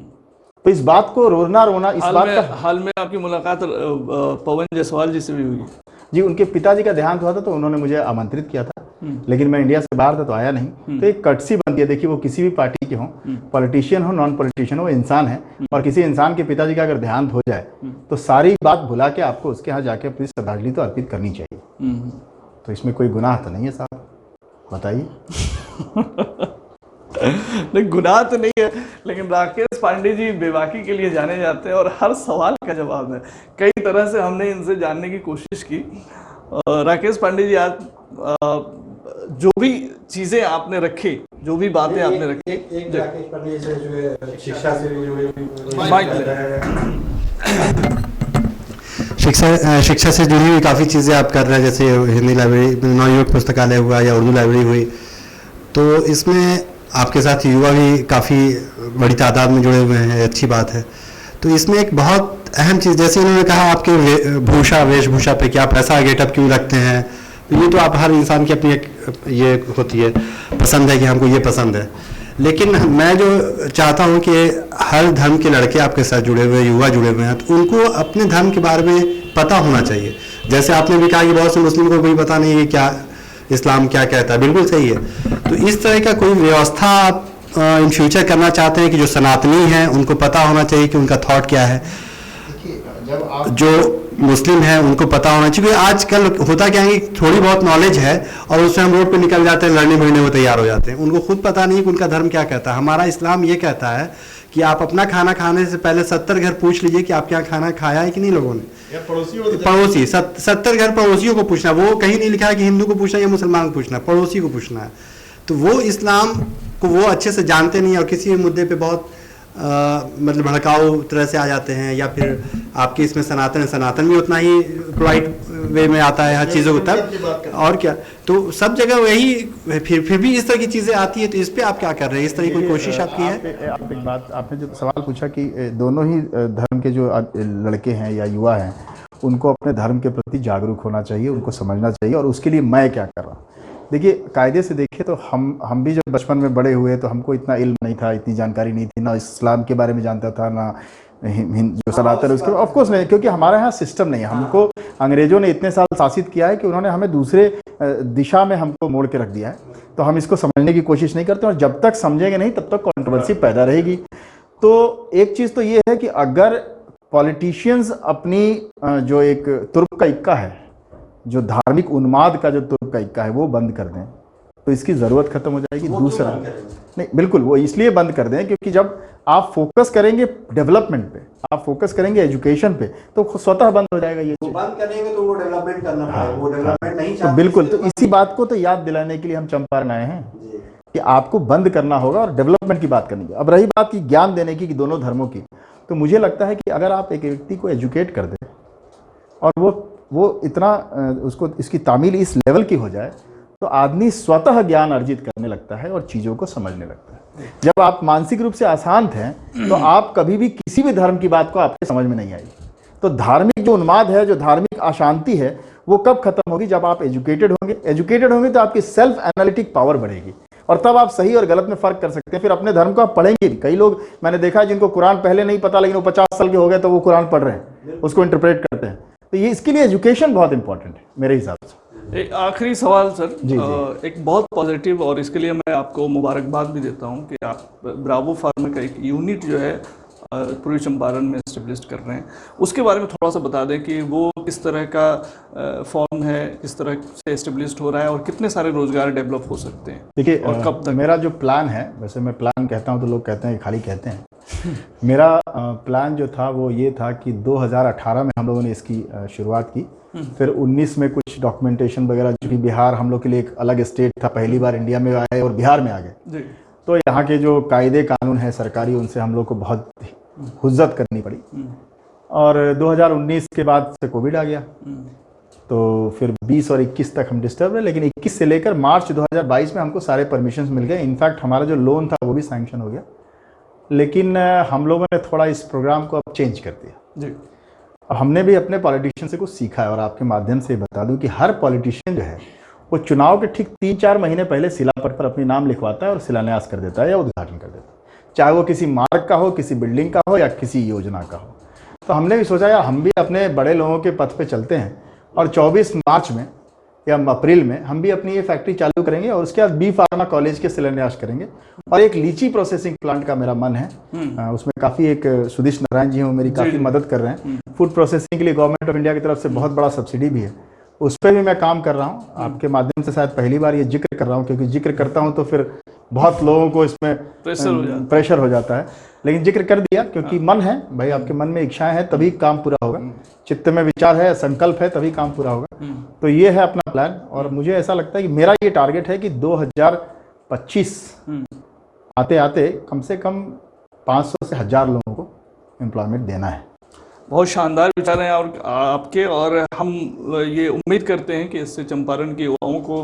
तो इस बात को रोना इस बात का। हाल में आपकी मुलाकात पवन जायसवाल जी से भी हुई? जी, उनके पिताजी का देहांत हुआ था, तो उन्होंने मुझे आमंत्रित किया था, लेकिन मैं इंडिया से बाहर था तो आया नहीं। तो एक कटसी बनती है, देखिए वो किसी भी पार्टी के हों, पॉलिटिशियन हो नॉन पॉलिटिशियन हो, इंसान है, और किसी इंसान के पिताजी का अगर देहांत हो जाए तो सारी बात भुला के आपको उसके यहाँ जाके अपनी श्रद्धांजलि तो अर्पित करनी चाहिए। तो इसमें कोई गुनाह तो नहीं है साहब, बताइए। नहीं, गुनाह तो नहीं है, लेकिन राकेश पांडे जी बेबाकी के लिए जाने जाते हैं और हर सवाल का जवाब है। कई तरह से हमने इनसे जानने की कोशिश की। राकेश पांडे जी, आज जो भी चीजें आपने रखी, जो भी बातें आपने रखी, एक राकेश पांडे से जो है शिक्षा से शिक्षा से जुड़ी हुई काफ़ी चीज़ें आप कर रहे हैं, जैसे हिंदी लाइब्रेरी, नवयुवक पुस्तकालय हुआ या उर्दू लाइब्रेरी हुई, तो इसमें आपके साथ युवा भी काफ़ी बड़ी तादाद में जुड़े हुए हैं, अच्छी बात है। तो इसमें एक बहुत अहम चीज़, जैसे उन्होंने कहा आपके वेशभूषा पे क्या पैसा गेटअप क्यों रखते हैं, तो ये तो आप हर इंसान की अपनी एक ये होती है पसंद है कि हमको ये पसंद है। लेकिन मैं जो चाहता हूँ कि हर धर्म के लड़के आपके साथ जुड़े हुए, युवा जुड़े हुए हैं, तो उनको अपने धर्म के बारे में पता होना चाहिए। जैसे आपने भी कहा कि बहुत से मुस्लिम को भी पता नहीं है कि क्या इस्लाम क्या कहता है, बिल्कुल सही है। तो इस तरह का कोई व्यवस्था आप इन फ्यूचर करना चाहते हैं कि जो सनातनी हैं उनको पता होना चाहिए कि उनका थॉट क्या है, जब आप जो मुस्लिम हैं उनको पता होना चाहिए। आजकल होता क्या है कि थोड़ी बहुत नॉलेज है और उससे हम रोड पे निकल जाते हैं, लड़ने भिड़ने को तैयार हो जाते हैं, उनको खुद पता नहीं कि उनका धर्म क्या कहता है। हमारा इस्लाम ये कहता है कि आप अपना खाना खाने से पहले 70 घर पूछ लीजिए कि आपके यहाँ खाना खाया है कि नहीं लोगों ने। पड़ोसी 70 घर पड़ोसियों को पूछना, वो कहीं नहीं लिखा है कि हिंदू को पूछना या मुसलमान को पूछना, पड़ोसी को पूछना है। तो वो इस्लाम को वो अच्छे से जानते नहीं और किसी भी मुद्दे पे बहुत मतलब भड़काऊ तरह से आ जाते हैं, या फिर आपके इसमें सनातन भी उतना ही पोलाइट वे में आता है हर चीज़ों को तक, और क्या। तो सब जगह वही फिर भी इस तरह की चीज़ें आती है। तो इस पे आप क्या कर रहे हैं, इस तरह की कोई कोशिश आपकी है? आप एक बात, आपने जो सवाल पूछा कि दोनों ही धर्म के जो लड़के हैं या युवा हैं उनको अपने धर्म के प्रति जागरूक होना चाहिए, उनको समझना चाहिए, और उसके लिए मैं क्या कर रहा हूँ। देखिए, कायदे से देखिए तो हम भी जब बचपन में बड़े हुए तो हमको इतना इल्म नहीं था, इतनी जानकारी नहीं थी, ना इस्लाम के बारे में जानता था, ना जो सनातन उसके ऑफ कोर्स नहीं, क्योंकि हमारे यहाँ सिस्टम नहीं है। हमको अंग्रेजों ने इतने साल शासित किया है कि उन्होंने हमें दूसरे दिशा में हमको मोड़ के रख दिया है, तो हम इसको समझने की कोशिश नहीं करते, और जब तक समझेंगे नहीं तब तक कंट्रोवर्सी पैदा रहेगी। तो एक चीज़ तो ये है कि अगर पॉलिटिशियंस अपनी जो एक तुर्क का इक्का है, जो धार्मिक उन्माद का जो तुर्क का इक्का है, वो बंद कर दें तो इसकी ज़रूरत खत्म हो जाएगी। दूसरा नहीं, बिल्कुल वो इसलिए बंद कर दें क्योंकि जब आप फोकस करेंगे डेवलपमेंट पे, आप फोकस करेंगे एजुकेशन पे, तो स्वतः बंद हो जाएगा ये चीज़। बंद करेंगे तो वो डेवलपमेंट करना पड़ेगा, वो डेवलपमेंट नहीं तो बिल्कुल, तो इसी बात को तो याद दिलाने के लिए हम चंपारण आए हैं कि आपको बंद करना होगा और डेवलपमेंट की बात करनी है। अब रही बात की ज्ञान देने की कि दोनों धर्मों की, तो मुझे लगता है कि अगर आप एक व्यक्ति को एजुकेट कर दें और वो इतना उसको इसकी तामील इस लेवल की हो जाए, तो आदमी स्वतः ज्ञान अर्जित करने लगता है और चीज़ों को समझने लगता है। जब आप मानसिक रूप से अशांत हैं तो आप कभी भी किसी भी धर्म की बात को आपके समझ में नहीं आएगी। तो धार्मिक जो उन्माद है, जो धार्मिक अशांति है, वो कब खत्म होगी? जब आप एजुकेटेड होंगे तो आपकी सेल्फ एनालिटिक पावर बढ़ेगी और तब आप सही और गलत में फ़र्क कर सकते हैं। फिर अपने धर्म को आप पढ़ेंगे भी। कई लोग मैंने देखा है जिनको कुरान पहले नहीं पता, लेकिन वो 50 साल के हो गए तो वो कुरान पढ़ रहे हैं, उसको इंटरप्रेट करते हैं। तो ये इसके लिए एजुकेशन बहुत इंपॉर्टेंट है मेरे हिसाब से। एक आखिरी सवाल सर, जी। एक बहुत पॉजिटिव, और इसके लिए मैं आपको मुबारकबाद भी देता हूं कि आप ब्रावो फार्मा का एक यूनिट जो है पूर्वी चंपारण में एस्टेब्लिश कर रहे हैं। उसके बारे में थोड़ा सा बता दें कि वो किस तरह का फॉर्म है, किस तरह से एस्टेब्लिश हो रहा है और कितने सारे रोजगार डेवलप हो सकते हैं। देखिए, और कब तक? मेरा जो प्लान है, वैसे मैं प्लान कहता हूं तो लोग कहते हैं कि खाली कहते हैं। मेरा प्लान जो था वो ये था कि 2018 में हम लोगों ने इसकी शुरुआत की। फिर 19 में कुछ डॉक्यूमेंटेशन वगैरह, चूँकि बिहार हम लोग के लिए एक अलग स्टेट था, पहली बार इंडिया में आए और बिहार में आ गए, तो यहाँ के जो कायदे कानून है सरकारी, उनसे हम लोग को बहुत हुज्जत करनी पड़ी। और 2019 के बाद से कोविड आ गया, तो फिर 20 और 21 तक हम डिस्टर्ब रहे, लेकिन 21 से लेकर मार्च 2022 में हमको सारे परमिशंस मिल गए। इनफैक्ट हमारा जो लोन था वो भी सैंक्शन हो गया। लेकिन हम लोगों ने थोड़ा इस प्रोग्राम को अब चेंज कर दिया जी। हमने भी अपने पॉलिटिशियन से कुछ सीखा है, और आपके माध्यम से बता दूं कि हर पॉलिटिशियन जो है वो चुनाव के ठीक 3-4 महीने पहले शिलापट पर अपनी नाम लिखवाता है और शिलान्यास कर देता है या उद्घाटन कर देता है, चाहे वो किसी मार्ग का हो, किसी बिल्डिंग का हो या किसी योजना का हो। तो हमने भी सोचा यार हम भी अपने बड़े लोगों के पथ पे चलते हैं, और 24 मार्च में या अप्रैल में हम भी अपनी ये फैक्ट्री चालू करेंगे और उसके बाद बी फार्मा कॉलेज के शिलान्यास करेंगे। और एक लीची प्रोसेसिंग प्लांट का मेरा मन है, उसमें काफ़ी एक सुधीश नारायण जी हो मेरी काफ़ी मदद कर रहे हैं। फूड प्रोसेसिंग के लिए गवर्नमेंट ऑफ इंडिया की तरफ से बहुत बड़ा सब्सिडी भी है, उस पर भी मैं काम कर रहा हूँ। आपके माध्यम से शायद पहली बार ये जिक्र कर रहा हूँ, क्योंकि जिक्र करता हूँ तो फिर बहुत लोगों को इसमें प्रेशर हो जाता है, लेकिन जिक्र कर दिया क्योंकि मन है भाई, आपके मन में इच्छाएं हैं तभी काम पूरा होगा, चित्त में विचार है, संकल्प है तभी काम पूरा होगा। तो ये है अपना प्लान और मुझे ऐसा लगता है कि मेरा ये टारगेट है कि 2025 आते आते कम से कम 500 से 1000 लोगों को एम्प्लॉयमेंट देना है। बहुत शानदार विचार हैं और आपके, और हम ये उम्मीद करते हैं कि इससे चंपारण के युवाओं को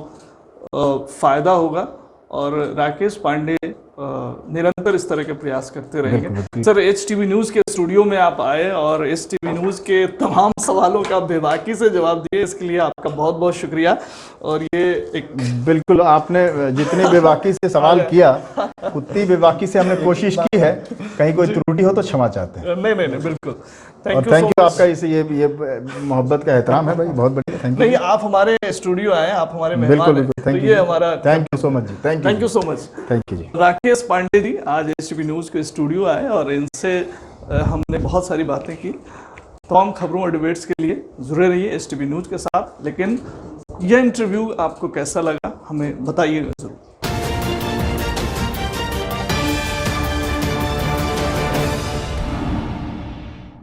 फ़ायदा होगा और राकेश पांडे निरंतर इस तरह के प्रयास करते रहेंगे। सर, HTV न्यूज़ के स्टूडियो में आप आए और HTV न्यूज़ के तमाम सवालों का बेबाकी से जवाब दिए, इसके लिए आपका बहुत बहुत शुक्रिया। और ये एक बिल्कुल आपने जितने बेबाकी से सवाल किया उतनी बेबाकी से हमने कोशिश की है, कहीं कोई त्रुटि हो तो क्षमा चाहते हैं। नहीं, बिल्कुल। थैंक यू आपका ये मोहब्बत का एहतराम है भाई, बहुत बढ़िया, थैंक यू। नहीं, आप हमारे स्टूडियो आए, आप हमारे मेहमान हैं, थैंक तो यू, ये हमारा thank you so much ji, thank you so much, thank you ji. Rakesh Pandey ji आज HTV न्यूज़ के स्टूडियो आए और इनसे हमने बहुत सारी बातें की। तमाम खबरों और डिबेट्स के लिए जुड़े रहिए HTV न्यूज़ के साथ। लेकिन यह इंटरव्यू आपको कैसा लगा हमें बताइएगा ज़रूर।